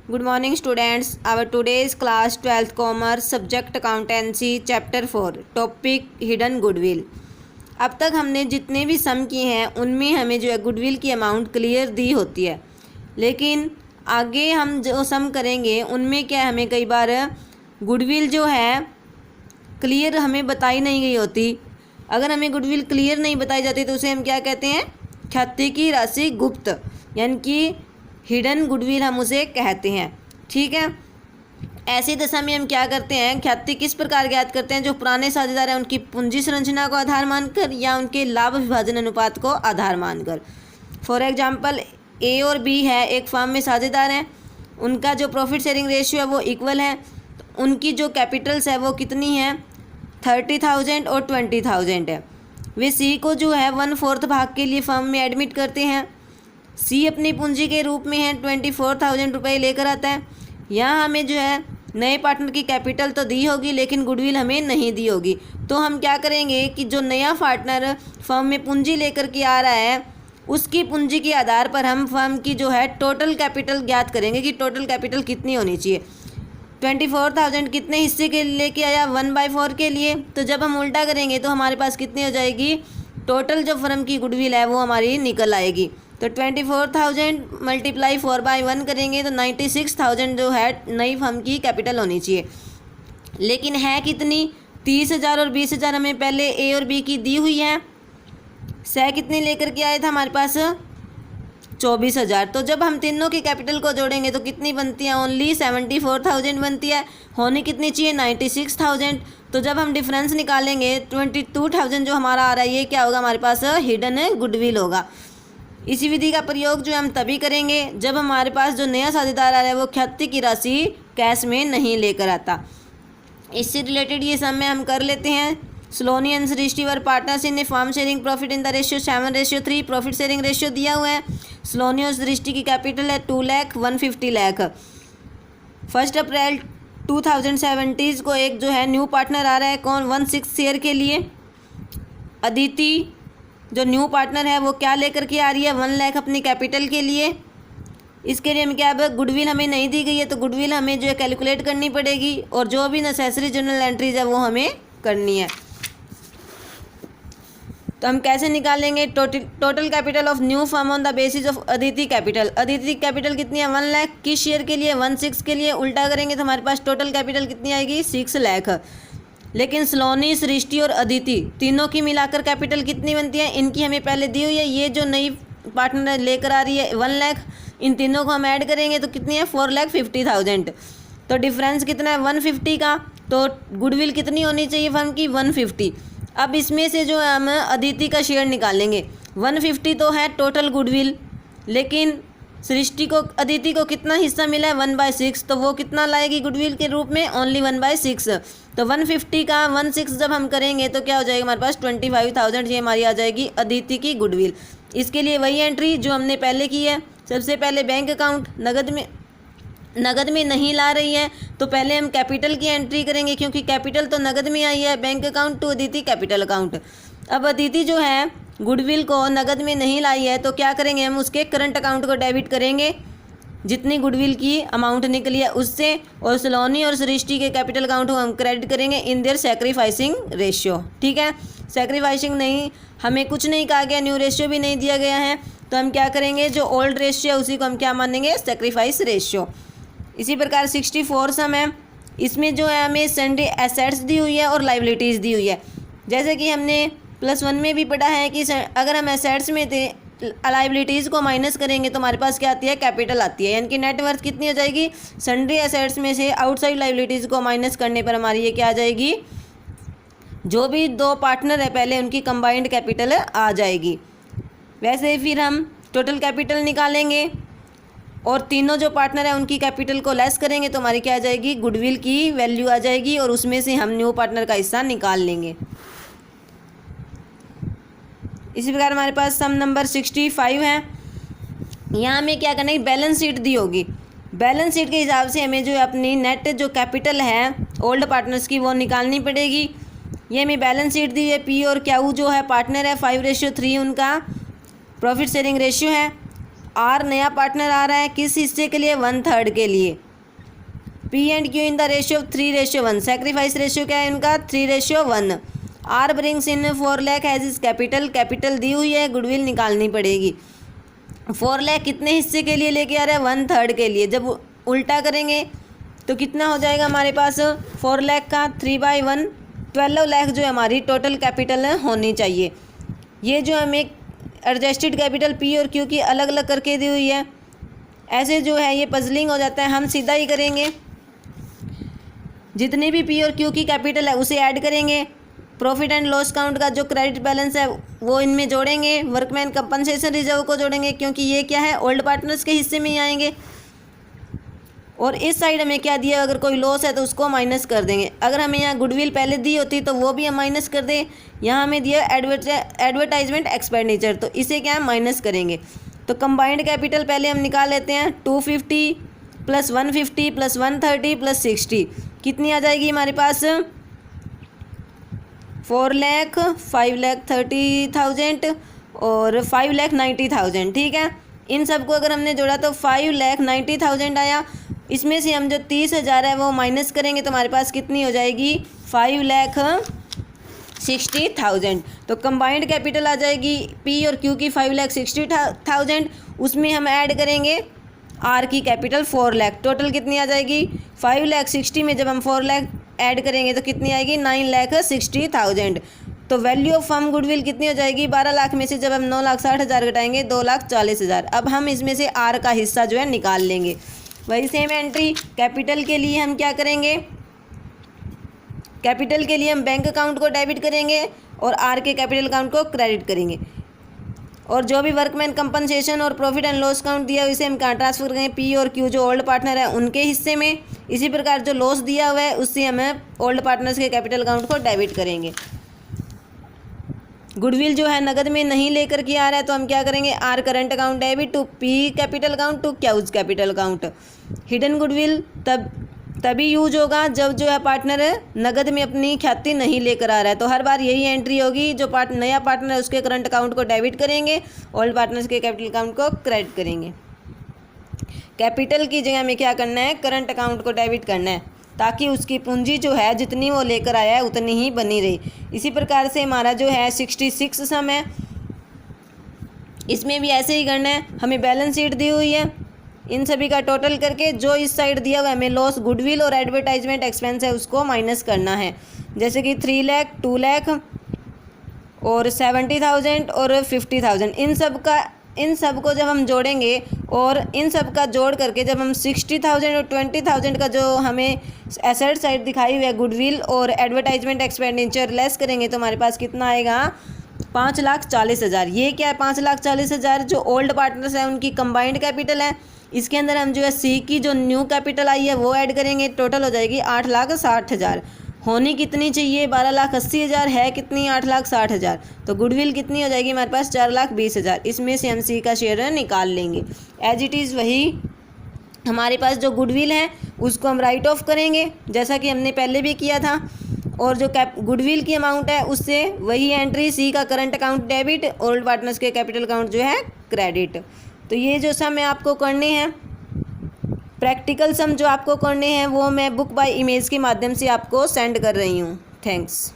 Good morning students. Our today's class 12th commerce subject accountancy chapter 4 topic hidden goodwill. अब तक हमने जितने भी सम किए हैं उनमें हमें जो है गुडविल की अमाउंट क्लियर दी होती है, लेकिन आगे हम जो सम करेंगे उनमें क्या हमें कई बार गुडविल जो है क्लियर हमें बताई नहीं गई होती। अगर हमें गुडविल क्लियर नहीं बताई जाती तो उसे हम क्या कहते हैं, ख्याति की राशि गुप्त, यानी कि हिडन गुडविल हम उसे कहते हैं। ठीक है, ऐसी दशा में हम क्या करते हैं, ख्याति किस प्रकार ज्ञात करते हैं, जो पुराने साझेदार हैं उनकी पूंजी संरचना को आधार मानकर या उनके लाभ विभाजन अनुपात को आधार मानकर। फॉर एग्जांपल ए और बी है, एक फर्म में साझेदार हैं, उनका जो प्रॉफिट शेयरिंग रेशियो है वो इक्वल है, तो उनकी जो कैपिटल्स है वो कितनी है, 30,000 और 20,000 है। वे सी को जो है 1/4 भाग के लिए फर्म में एडमिट करते हैं। सी अपनी पूंजी के रूप में है 24,000 रुपये लेकर आता है। यहाँ हमें जो है नए पार्टनर की कैपिटल तो दी होगी लेकिन गुडविल हमें नहीं दी होगी, तो हम क्या करेंगे कि जो नया पार्टनर फर्म में पूंजी लेकर के आ रहा है उसकी पूंजी के आधार पर हम फर्म की जो है टोटल कैपिटल ज्ञात करेंगे कि टोटल कैपिटल कितनी होनी चाहिए। 24,000 कितने हिस्से के लेके आया, 1/4 के लिए, तो जब हम उल्टा करेंगे तो हमारे पास कितनी हो जाएगी, टोटल जो फर्म की गुडविल है वो हमारी निकल आएगी। तो 24,000 मल्टीप्लाई 4/1 करेंगे तो 96,000 जो है नई फर्म की कैपिटल होनी चाहिए, लेकिन है कितनी, 30,000 और 20,000 हमें पहले ए और बी की दी हुई है। सह कितनी लेकर के आए थे हमारे पास, 24,000। तो जब हम तीनों की कैपिटल को जोड़ेंगे तो कितनी बनती है, ओनली 74,000 बनती है, होनी कितनी चाहिए, 96,000। तो जब हम डिफरेंस निकालेंगे 22,000 जो हमारा आ रहा है ये क्या होगा, हमारे पास हिडन गुडविल होगा। इसी विधि का प्रयोग जो हम तभी करेंगे जब हमारे पास जो नया साझेदार आ रहा है वो ख्याति की राशि कैश में नहीं लेकर आता। इससे रिलेटेड ये सब में हम कर लेते हैं। Saloni and Srishti were partners in firm sharing profit in the ratio 7:3 profit sharing ratio दिया हुआ है। स्लोनी और सृष्टि की कैपिटल है 2 लाख 150 लाख। 1 अप्रैल 2070 को एक जो है न्यू पार्टनर आ रहा है, कौन, 1/6 शेयर के लिए। अदिति जो न्यू पार्टनर है वो क्या लेकर के आ रही है, 1 लाख अपनी कैपिटल के लिए। इसके लिए हम क्या, अब गुडविल हमें नहीं दी गई है तो गुडविल हमें जो है कैलकुलेट करनी पड़ेगी और जो भी नेसेसरी जर्नल एंट्रीज है वो हमें करनी है। तो हम कैसे निकालेंगे, total capital of new firm on the basis of Aditi capital. Aditi capital कितनी है, 1 लाख, किस शेयर के लिए, 1/6 के लिए। उल्टा करेंगे तो हमारे पास टोटल कैपिटल कितनी आएगी, 6 लाख। लेकिन स्लोनी, सृष्टि और अदिति तीनों की मिलाकर कैपिटल कितनी बनती है, इनकी हमें पहले दी हुई है। ये जो नई पार्टनर लेकर आ रही है 1 लाख, इन तीनों को हम ऐड करेंगे तो कितनी है, 4,50,000। तो डिफरेंस कितना है, 150 का। तो गुडविल कितनी होनी चाहिए फर्म की, 150। अब इसमें से जो हम अदिति का शेयर निकालेंगे, 150 तो है टोटल गुडविल, लेकिन सृष्टि को, अदिति को कितना हिस्सा मिला है, 1/6, तो वो कितना लाएगी गुडविल के रूप में, ओनली 1/6। तो 150 का 1/6 जब हम करेंगे तो क्या हो जाएगा हमारे पास, 25,000 ये हमारी आ जाएगी अदिति की गुडविल। इसके लिए वही एंट्री जो हमने पहले की है। सबसे पहले बैंक अकाउंट, नगद में नहीं ला रही है तो पहले हम कैपिटल की एंट्री करेंगे क्योंकि कैपिटल तो नगद में आई है, bank account to Aditi capital account. अब अदिति जो है गुडविल को नगद में नहीं लाई है तो क्या करेंगे, हम उसके करंट अकाउंट को डेबिट करेंगे जितनी गुडविल की अमाउंट निकली है उससे, और सलोनी और सृष्टि के कैपिटल अकाउंट को हम क्रेडिट करेंगे इन देयर सैक्रिफाइसिंग रेशियो। ठीक है, सैक्रिफाइसिंग नहीं, हमें कुछ नहीं कहा गया, न्यू रेशियो भी नहीं दिया गया है, तो हम क्या करेंगे, जो ओल्ड रेशियो है उसी को हम क्या मानेंगे, सैक्रिफाइस रेशियो। इसी प्रकार 64 सम है, इसमें जो है हमें सन्डे एसेट्स दी हुई है और लाइबिलिटीज़ दी हुई है। जैसे कि हमने +1 में भी पढ़ा है कि अगर हम एसेट्स में थे लाइबिलिटीज़ को माइनस करेंगे तो हमारे पास क्या आती है, कैपिटल आती है, यानी कि नेटवर्थ कितनी हो जाएगी, सन्डे एसेट्स में से आउटसाइड लाइबिलिटीज़ को माइनस करने पर हमारी ये क्या आ जाएगी, जो भी 2 पार्टनर है पहले उनकी कंबाइंड कैपिटल आ जाएगी। वैसे ही फिर हम टोटल कैपिटल निकालेंगे और तीनों जो पार्टनर है उनकी कैपिटल को लेस करेंगे तो हमारी क्या आ जाएगी, गुडविल की वैल्यू आ जाएगी और उसमें से हम न्यू पार्टनर का हिस्सा निकाल लेंगे। इसी प्रकार हमारे पास सम नंबर 65 है। यहाँ हमें क्या करना है, बैलेंस शीट दी होगी, बैलेंस शीट के हिसाब से हमें जो है अपनी नेट जो कैपिटल है ओल्ड पार्टनर्स की वो निकालनी पड़ेगी। ये हमें बैलेंस शीट दी है, पी और क्यू जो है पार्टनर है, 5:3 उनका प्रॉफिट शेयरिंग रेशियो है। आर नया पार्टनर आ रहा है किस हिस्से के लिए, 1/3 के लिए। P and Q in the ratio of 3:1, sacrifice ratio क्या है इनका, 3:1। R brings in 4 lakh as his capital, capital दी हुई है, गुडविल निकालनी पड़ेगी। 4 लाख कितने हिस्से के लिए लेके आ रहा है, 1/3 के लिए। जब उल्टा करेंगे तो कितना हो जाएगा हमारे पास, 4 लाख का 3/1, 12 लाख जो हमारी टोटल कैपिटल होनी चाहिए। ये जो हमें एडजस्टेड कैपिटल पी और क्यू की अलग अलग करके दी हुई है, ऐसे जो है ये पजलिंग हो जाता है। हम सीधा ही करेंगे, जितने भी पी और क्यू की कैपिटल है उसे ऐड करेंगे, प्रॉफिट एंड लॉस काउंट का जो क्रेडिट बैलेंस है वो इनमें जोड़ेंगे, वर्कमैन कंपनसेशन रिजर्व को जोड़ेंगे क्योंकि ये क्या है, ओल्ड पार्टनर्स के हिस्से में ही आएंगे। और इस साइड हमें क्या दिया, अगर कोई लॉस है तो उसको माइनस कर देंगे। अगर हमें यहाँ गुडविल पहले दी होती तो वो भी हम माइनस कर दें। यहाँ हमें दिया एडवर्टाइजमेंट एक्सपेंडिचर, तो इसे क्या है माइनस करेंगे। तो कंबाइंड कैपिटल पहले हम निकाल लेते हैं, 250 + 150 + 130 + 60 कितनी आ जाएगी हमारे पास, 4 लाख, 5,30,000 और 5,90,000। ठीक है, इन सबको अगर हमने जोड़ा तो 5,90,000 आया। इसमें से हम जो 30,000 है वो माइनस करेंगे तो हमारे पास कितनी हो जाएगी, 5,60,000। तो कंबाइंड कैपिटल आ जाएगी पी और क्यू की 5,60,000, उसमें हम ऐड करेंगे आर की कैपिटल 4 लाख, टोटल कितनी आ जाएगी, 5,60,000 में जब हम 4 लाख ऐड करेंगे तो कितनी आएगी, 9,60,000। तो वैल्यू ऑफ फर्म गुडविल कितनी हो जाएगी, 12 लाख में से जब हम 9,60,000 घटाएंगे 2,40,000। अब हम इसमें से आर का हिस्सा जो है निकाल लेंगे। वही सेम एंट्री कैपिटल के लिए हम क्या करेंगे, कैपिटल के लिए हम बैंक अकाउंट को डेबिट करेंगे और आर के कैपिटल अकाउंट को क्रेडिट करेंगे। और जो भी वर्कमैन कंपनसेशन और प्रॉफिट एंड लॉस अकाउंट दिया इसे हम कहाँ ट्रांसफर करेंगे, पी और क्यू जो ओल्ड पार्टनर है उनके हिस्से में। इसी प्रकार जो लॉस दिया हुआ है उससे हमें ओल्ड पार्टनर्स के कैपिटल अकाउंट को डेबिट करेंगे। गुडविल जो है नगद में नहीं लेकर के आ रहा है तो हम क्या करेंगे, R current account debit to P capital account to Q's capital account. Hidden goodwill तभी यूज होगा जब जो है पार्टनर नगद में अपनी ख्याति नहीं लेकर आ रहा है। तो हर बार यही एंट्री होगी, जो नया पार्टनर है उसके करंट अकाउंट को डेबिट करेंगे, ओल्ड पार्टनर्स के कैपिटल अकाउंट को क्रेडिट करेंगे। कैपिटल की जगह में क्या करना है, करंट अकाउंट को डेबिट करना है ताकि उसकी पूंजी जो है जितनी वो लेकर आया है उतनी ही बनी रही। इसी प्रकार से हमारा जो है 66 सम है, इसमें भी ऐसे ही करना है। हमें बैलेंस शीट दी हुई है, इन सभी का टोटल करके जो इस साइड दिया हुआ है हमें लॉस गुडविल और एडवर्टाइजमेंट एक्सपेंस है उसको माइनस करना है। जैसे कि 3 लाख, 2 लाख और 70,000 और 50,000, इन सब को जब हम जोड़ेंगे और इन सब का जोड़ करके जब हम 60,000 और 20,000 का जो हमें एसेट साइड दिखाई हुई है गुडविल और एडवर्टाइजमेंट एक्सपेंडिचर लेस करेंगे तो हमारे पास कितना आएगा, 5,40,000। ये क्या है, 5,40,000 जो ओल्ड पार्टनर्स हैं उनकी कंबाइंड कैपिटल है। इसके अंदर हम जो है सी की जो न्यू कैपिटल आई है वो ऐड करेंगे, टोटल हो जाएगी 8,60,000। होनी कितनी चाहिए, 12,80,000 है कितनी, 8,60,000। तो गुडविल कितनी हो जाएगी हमारे पास, 4,20,000। इसमें से हम सी का शेयर निकाल लेंगे। एज इट इज़ वही हमारे पास जो गुडविल है उसको हम राइट ऑफ करेंगे जैसा कि हमने पहले भी किया था, और जो गुडविल की अमाउंट है उससे वही एंट्री सी का current account debit, old partners के कैपिटल अकाउंट जो है क्रेडिट। तो ये जो सम है आपको करने हैं, प्रैक्टिकल सम जो आपको करने हैं वो मैं बुक बाय इमेज के माध्यम से आपको सेंड कर रही हूँ। थैंक्स।